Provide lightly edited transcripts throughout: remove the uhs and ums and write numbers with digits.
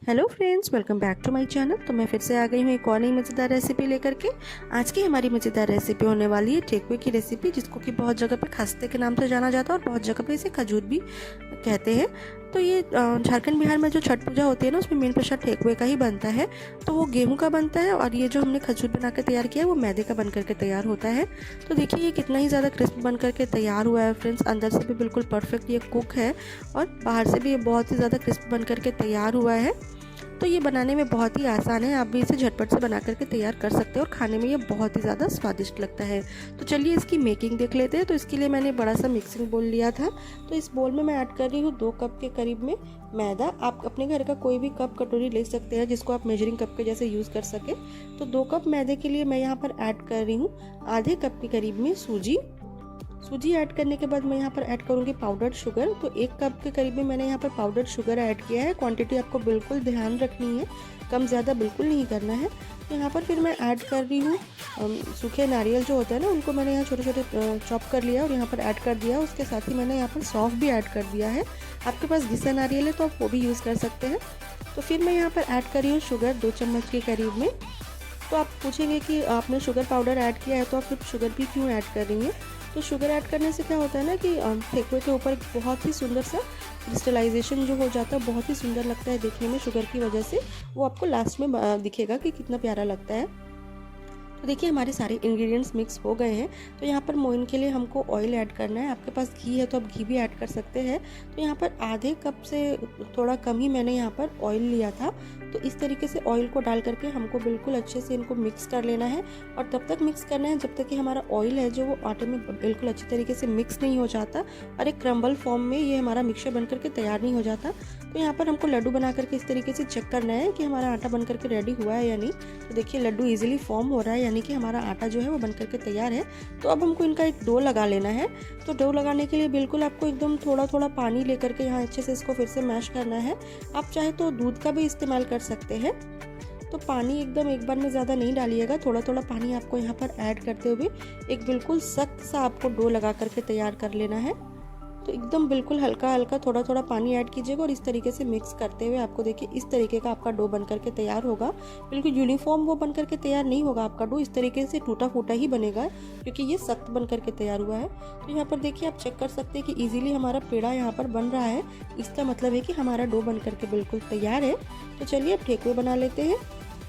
Hello friends, welcome back to my channel. तो मैं फिर से आ गई हूँ एक और नई मज़ेदार रेसिपी लेकर के। आज की हमारी मज़ेदार रेसिपी होने वाली है टेकवे की रेसिपी, जिसको कि बहुत जगह पे खस्ते के नाम से जाना जाता है और बहुत जगह पे इसे खजूर भी कहते हैं। तो ये झारखंड बिहार में जो छठ पूजा होती है ना, उसमें मेन प्रसाद ठेकुए का ही बनता है। तो वो गेहूं का बनता है और ये जो हमने खजूर बना कर तैयार किया है वो मैदे का बन करके तैयार होता है। तो देखिए ये कितना ही ज़्यादा क्रिस्प बन करके तैयार हुआ है फ्रेंड्स। अंदर से भी बिल्कुल परफेक्ट ये कुक है और बाहर से भी ये बहुत ही ज़्यादा क्रिस्प बन करके तैयार हुआ है। तो ये बनाने में बहुत ही आसान है, आप भी इसे झटपट से बना करके तैयार कर सकते हैं और खाने में ये बहुत ही ज़्यादा स्वादिष्ट लगता है। तो चलिए इसकी मेकिंग देख लेते हैं। तो इसके लिए मैंने बड़ा सा मिक्सिंग बोल लिया था। तो इस बोल में मैं ऐड कर रही हूँ 2 कप के करीब में मैदा। आप अपने घर का कोई भी कप कटोरी ले सकते हैं जिसको आप मेजरिंग कप के जैसे यूज़ कर सके। तो 2 कप मैदे के लिए मैं यहाँ पर ऐड कर रही हूँ आधे कप के करीब में सूजी ऐड करने के बाद मैं यहाँ पर ऐड करूँगी पाउडर्ड शुगर। तो 1 कप के करीब में मैंने यहाँ पर पाउडर्ड शुगर ऐड किया है। क्वांटिटी आपको बिल्कुल ध्यान रखनी है, कम ज़्यादा बिल्कुल नहीं करना है। तो यहाँ पर फिर मैं ऐड कर रही हूँ सूखे नारियल जो होते हैं ना, उनको मैंने यहाँ छोटे छोटे चॉप कर लिया और यहाँ पर ऐड कर दिया। उसके साथ ही मैंने यहाँ पर सौंफ भी ऐड कर दिया है। आपके पास घिसा नारियल है तो आप वो भी यूज़ कर सकते हैं। तो फिर मैं यहाँ पर ऐड कर रही हूँ शुगर 2 चम्मच के करीब में। तो आप पूछेंगे कि आपने शुगर पाउडर ऐड किया है तो आप फिर शुगर भी क्यों ऐड कर रही हैं। तो शुगर ऐड करने से क्या होता है ना कि ठेकुए के ऊपर बहुत ही सुंदर सा क्रिस्टलाइजेशन जो हो जाता है, बहुत ही सुंदर लगता है देखने में। शुगर की वजह से वो आपको लास्ट में दिखेगा कि कितना प्यारा लगता है। तो देखिए हमारे सारे इंग्रेडिएंट्स मिक्स हो गए हैं। तो यहाँ पर मोइन के लिए हमको ऑयल ऐड करना है। आपके पास घी है तो आप घी भी ऐड कर सकते हैं। तो यहाँ पर आधे कप से थोड़ा कम ही मैंने यहाँ पर ऑयल लिया था। तो इस तरीके से ऑयल को डाल करके हमको बिल्कुल अच्छे से इनको मिक्स कर लेना है और तब तक मिक्स करना है जब तक कि हमारा ऑयल है जो वो आटे में बिल्कुल अच्छी तरीके से मिक्स नहीं हो जाता और एक क्रम्बल फॉर्म में ये हमारा मिक्सचर बन करके तैयार नहीं हो जाता। तो यहाँ पर हमको लड्डू बना करके इस तरीके से चेक करना है कि हमारा आटा बन करके रेडी हुआ है या नहीं। तो देखिए लड्डू ईजिली फॉर्म हो रहा है, यानी कि हमारा आटा जो है वो बन करके तैयार है। तो अब हमको इनका एक डो लगा लेना है। तो डो लगाने के लिए बिल्कुल आपको एकदम थोड़ा थोड़ा पानी लेकर के यहाँ अच्छे से इसको फिर से मैश करना है। आप चाहे तो दूध का भी इस्तेमाल कर सकते हैं। तो पानी एकदम एक बार में ज़्यादा नहीं डालिएगा, थोड़ा थोड़ा पानी आपको यहाँ पर ऐड करते हुए एक बिल्कुल सख्त सा आपको डो लगा करके तैयार कर लेना है। तो एकदम बिल्कुल हल्का हल्का थोड़ा थोड़ा पानी ऐड कीजिएगा और इस तरीके से मिक्स करते हुए आपको देखिए इस तरीके का आपका डो बन करके तैयार होगा। बिल्कुल यूनिफॉर्म वो बन करके तैयार नहीं होगा आपका डो, इस तरीके से टूटा फूटा ही बनेगा क्योंकि ये सख्त बन करके तैयार हुआ है। तो यहाँ पर देखिए आप चेक कर सकते हैं कि ईजिली हमारा पेड़ा यहाँ पर बन रहा है। इसका मतलब है कि हमारा डो बन करके बिल्कुल तैयार है। तो चलिए अब ठेकुए बना लेते हैं।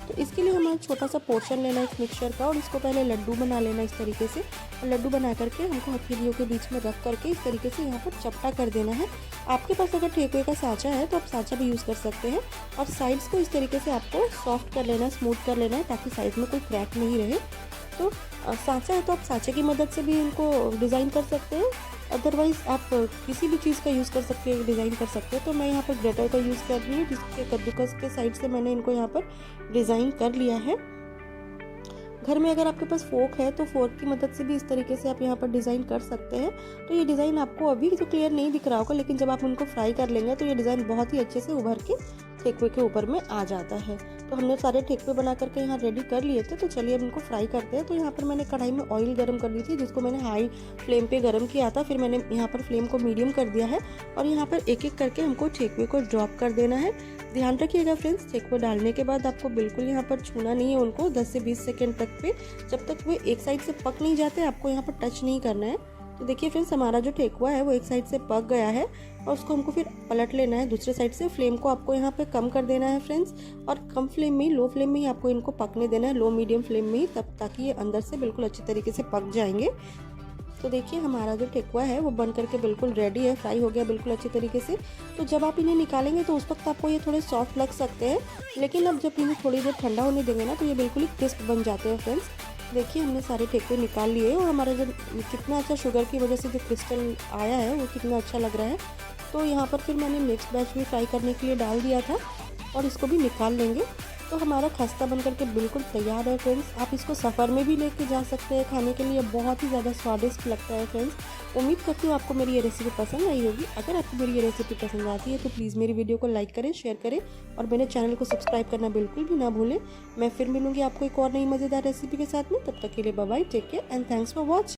तो इसके लिए हमें छोटा सा पोर्शन लेना है इस मिक्सचर का और इसको पहले लड्डू बना लेना इस तरीके से। और लड्डू बना करके हमको हथेलियों के बीच में रख करके इस तरीके से यहाँ पर चपटा कर देना है। आपके पास अगर ठेकुए का साँचा है तो आप साँचा भी यूज़ कर सकते हैं। और साइड्स को इस तरीके से आपको सॉफ्ट कर लेना है, स्मूथ कर लेना है ताकि साइड में कोई क्रैक नहीं रहे। तो साँचा है तो आप साँचे की मदद से भी इनको डिज़ाइन कर सकते हैं, अदरवाइज़ आप किसी भी चीज़ का यूज़ कर सकते हैं, डिज़ाइन कर सकते हैं। तो मैं यहाँ पर ग्रेटर का यूज़ कर रही हूँ जिसके कद्दूकस के साइड से मैंने इनको यहाँ पर डिज़ाइन कर लिया है। घर में अगर आपके पास फोक है तो फोक की मदद से भी इस तरीके से आप यहाँ पर डिज़ाइन कर सकते हैं। तो ये डिज़ाइन आपको अभी तो क्लियर नहीं दिख रहा होगा, लेकिन जब आप उनको फ्राई कर लेंगे तो ये डिज़ाइन बहुत ही अच्छे से उभर के ठेकुए के ऊपर में आ जाता है। तो हमने सारे ठेकुए बना करके यहाँ रेडी कर लिए थे। तो चलिए अब इनको फ्राई करते हैं। तो यहाँ पर मैंने कढ़ाई में ऑयल गर्म कर ली थी जिसको मैंने हाई फ्लेम पे गर्म किया था। फिर मैंने यहाँ पर फ्लेम को मीडियम कर दिया है और यहाँ पर एक एक करके हमको ठेकुए को ड्रॉप कर देना है। ध्यान रखिएगा फ्रेंड्स, ठेकुए डालने के बाद आपको बिल्कुल यहाँ पर छूना नहीं है उनको 10 से 20 सेकेंड तक पे। जब तक वे एक साइड से पक नहीं जाते आपको यहाँ पर टच नहीं करना है। तो देखिए फ्रेंड्स हमारा जो ठेकुआ है वो एक साइड से पक गया है और उसको हमको फिर पलट लेना है दूसरे साइड से। फ्लेम को आपको यहाँ पे कम कर देना है फ्रेंड्स और कम फ्लेम में ही, लो फ्लेम में ही आपको इनको पकने देना है, लो मीडियम फ्लेम में ही, तब ताकि ये अंदर से बिल्कुल अच्छी तरीके से पक जाएंगे। तो देखिए हमारा जो ठेकुआ है वो बन करके बिल्कुल रेडी है, फ्राई हो गया बिल्कुल अच्छी तरीके से। तो जब आप इन्हें निकालेंगे तो उस वक्त आपको ये थोड़े सॉफ्ट लग सकते हैं, लेकिन अब जब इन्हें थोड़ी देर ठंडा होने देंगे ना तो ये बिल्कुल ही क्रिस्प बन जाते हैं फ्रेंड्स। देखिए हमने सारे ठेकुए निकाल लिए और हमारा जो कितना अच्छा शुगर की वजह से जो क्रिस्टल आया है वो कितना अच्छा लग रहा है। तो यहाँ पर फिर मैंने नेक्स्ट बैच भी फ्राई करने के लिए डाल दिया था और इसको भी निकाल लेंगे। तो हमारा खस्ता बन करके बिल्कुल तैयार है फ्रेंड्स। आप इसको सफ़र में भी लेके जा सकते हैं खाने के लिए, बहुत ही ज़्यादा स्वादिष्ट लगता है फ्रेंड्स। उम्मीद करती हूँ आपको मेरी ये रेसिपी पसंद आई होगी। अगर आपको मेरी ये रेसिपी पसंद आती है तो प्लीज़ मेरी वीडियो को लाइक करें, शेयर करें और मेरे चैनल को सब्सक्राइब करना बिल्कुल भी ना भूलें। मैं फिर मिलूँगी आपको एक और नई मज़ेदार रेसिपी के साथ में। तब तक के लिए bye bye, take care and thanks for watching.